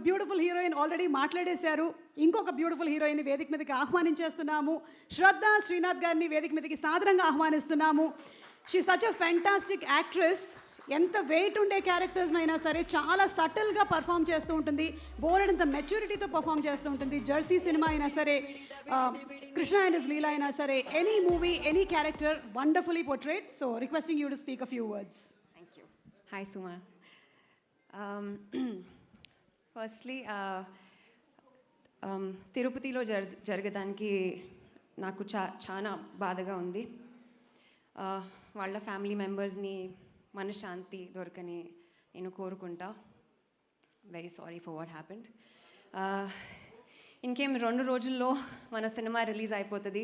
Beautiful heroine already మాట్లాడేశారు. ఇంకొక beautiful heroine వేదిక మీదకి ఆహ్వానించేస్తున్నాము. శ్రద్ధ శ్రీనాథ్ గారిని వేదిక మీదకి సాదరంగా ఆహ్వానిస్తున్నాము. She such a fantastic actress. ఎంత వెయిట్ ఉండే క్యారెక్టర్స్ అయినా సరే చాలా సటిల్గా పర్ఫామ్ చేస్తూ ఉంటుంది. బోలెడంత మెచ్యూరిటీతో పర్ఫామ్ చేస్తూ ఉంటుంది. జెర్సీ సినిమా అయినా సరే, కృష్ణ అండ్ హిస్ లీలా అయినా సరే, any movie, any character wonderfully portrayed. So requesting you to speak a few words. Thank you. Hi, Suma. Firstly, తిరుపతిలో జరగడానికి నాకు చాలా బాధగా ఉంది. వాళ్ళ ఫ్యామిలీ మెంబర్స్ని మనశ్శాంతి దొరకని నేను కోరుకుంటా. Very sorry for what happened. ఇంకేం 2 రోజుల్లో మన సినిమా రిలీజ్ అయిపోతుంది.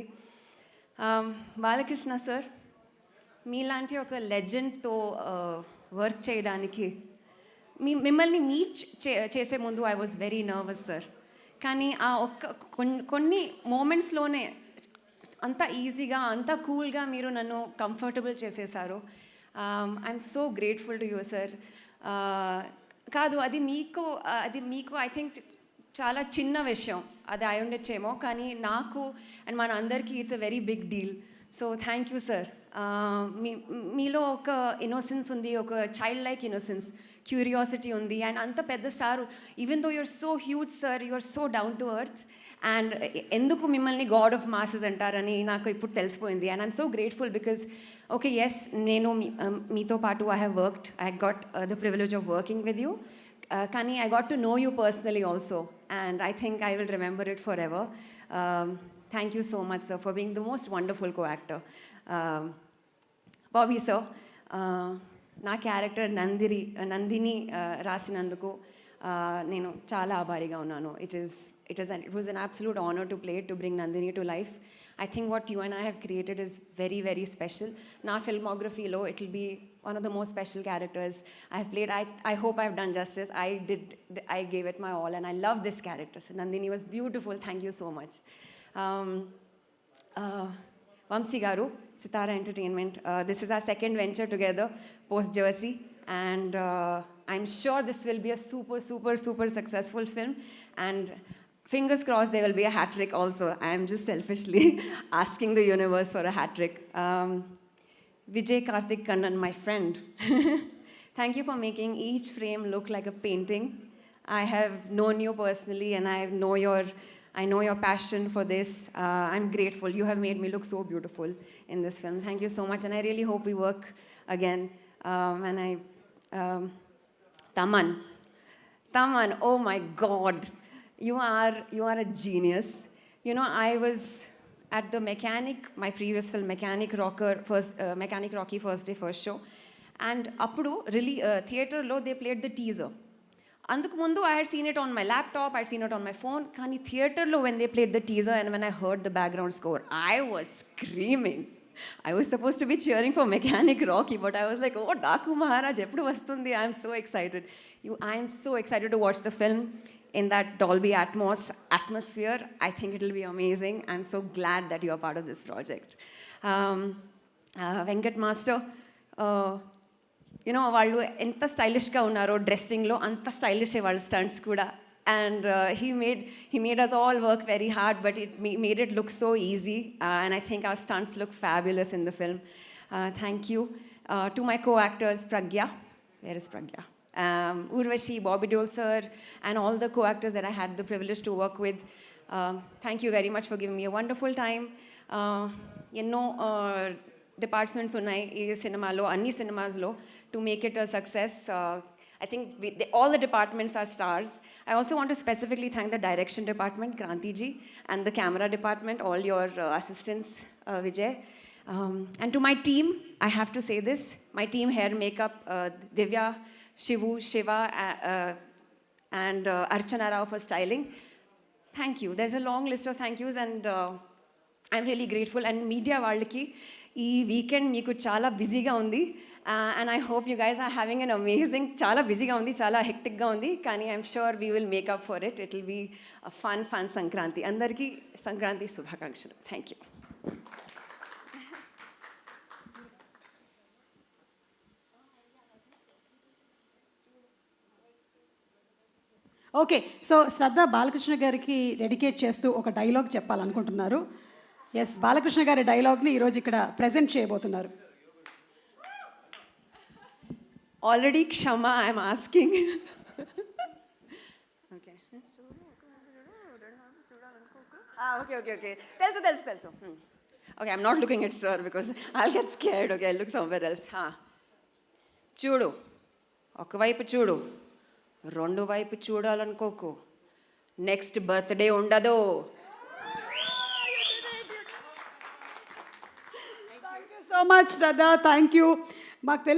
బాలకృష్ణ సార్, మీలాంటి ఒక లెజెండ్తో వర్క్ చేయడానికి మిమ్మల్ని మీట్ చేసే ముందు I was very nervous sir. కానీ ఆ కొన్ని మూమెంట్స్లోనే అంత ఈజీగా, అంత కూల్గా మీరు నన్ను కంఫర్టబుల్ చేసేసారు. I'm so grateful to you sir. కాదు, అది మీకు ఐ థింక్ చాలా చిన్న విషయం అది అయి ఉండొచ్చేమో, కానీ నాకు అండ్ మన అందరికీ it's a very big deal. So thank you sir. మీలో ఒక ఇన్నోసెన్స్ ఉంది, ఒక చైల్డ్ లైక్ ఇన్నోసెన్స్, క్యూరియాసిటీ ఉంది. అండ్ అంత పెద్ద star, even though you're so huge sir, you're so down to earth. And ఎందుకు మిమ్మల్ని గాడ్ ఆఫ్ మాసెస్ అంటారని నాకు ఇప్పుడు తెలిసిపోయింది. And I'm so grateful because okay, yes, నేను మీతో పాటు I have worked, I got the privilege of working with you. కానీ I got to know you personally also, and I think I will remember it for ever. Thank you so much sir for being the most wonderful co actor. Bobby sir, నా character Nandini రాసినందుకు నేను చాలా ఆభారీగా ఉన్నాను. It was an absolute honor to play it, to bring Nandini to life. I think what you and I have created is very, very special. Na filmography lo, it will be one of the most special characters I have played. I hope I've done justice. I gave it my all, and I love this character. So Nandini was beautiful. Thank you so much. Vamsi Garu, Sitara Entertainment. This is our second venture together, post Jersey, and I'm sure this will be a super, super, super successful film. And fingers crossed there will be a hat trick also. I am just selfishly asking the universe for a hat trick. Vijay Karthik Kannan, my friend. Thank you for making each frame look like a painting. I have known you personally, and I know your passion for this. I'm grateful. You have made me look so beautiful in this film. Thank you so much, and I really hope we work again. Taman, oh my God. You are a genius. You know, I was at the Mechanic, my previous film, Mechanic Rocky first day, first show. And appudu really theater lo they played the teaser. Anduku mundu I had seen it on my laptop, I had seen it on my phone. Kani theater lo when they played the teaser and when I heard the background score, I was screaming. I was supposed to be cheering for Mechanic Rocky, but I was like, oh, Daku Maharaj, eppudu vastundi. I am so excited. I am so excited to watch the film in that Dolby Atmos atmosphere. I think it will be amazing. I'm so glad that you are part of this project. Venkat Master, you know, వాళ్ళు ఎంత స్టైలిష్గా ఉన్నారో డ్రెస్సింగ్లో, అంత stylish వాళ్ళ stunts కూడా. And he made us all work very hard, but it made it look so easy. And I think our stunts look fabulous in the film. Thank you. To my co-actors, Pragya. Where is Pragya? Urvashi, Bobby Deol sir, and all the co-actors that I had the privilege to work with. Thank you very much for giving me a wonderful time. Departments unnai ee cinema lo, anni cinemas lo, to make it a success. I think all the departments are stars. I also want to specifically thank the direction department, Kranti ji, and the camera department, all your assistants, Vijay. And to my team, I have to say this, my team, hair, makeup, Divya, Shivu, Shiva, and Archana Rao for styling. Thank you. There's a long list of thank yous, and I'm really grateful. And media వాళ్ళకి ఈ weekend మీకు చాలా బిజీగా ఉంది, and I hope you guys are having an amazing, చాలా బిజీగా ఉంది, చాలా హెక్టిక్గా ఉంది, కానీ I'm sure we will make up for it. It will be a fun Sankranti. అందరికీ సంక్రాంతి శుభాకాంక్షలు. Thank you. ఓకే, సో శ్రద్ధ బాలకృష్ణ గారికి డెడికేట్ చేస్తూ ఒక డైలాగ్ చెప్పాలనుకుంటున్నారు. ఎస్, బాలకృష్ణ గారి డైలాగ్ని ఈరోజు ఇక్కడ ప్రజెంట్ చేయబోతున్నారు. Already Kshama I'm asking. Okay okay okay okay తెలుసు తెలుసు తెలుసు. Okay, I'm not looking at sir because I'll get scared. Okay, I look somewhere else. చూడు, ఒకవైపు చూడు, రెండు వైపు చూడాలనుకోకు, నెక్స్ట్ బర్త్డే ఉండదు. Thank you so much Shraddha, thank you. మాకు తెలుసు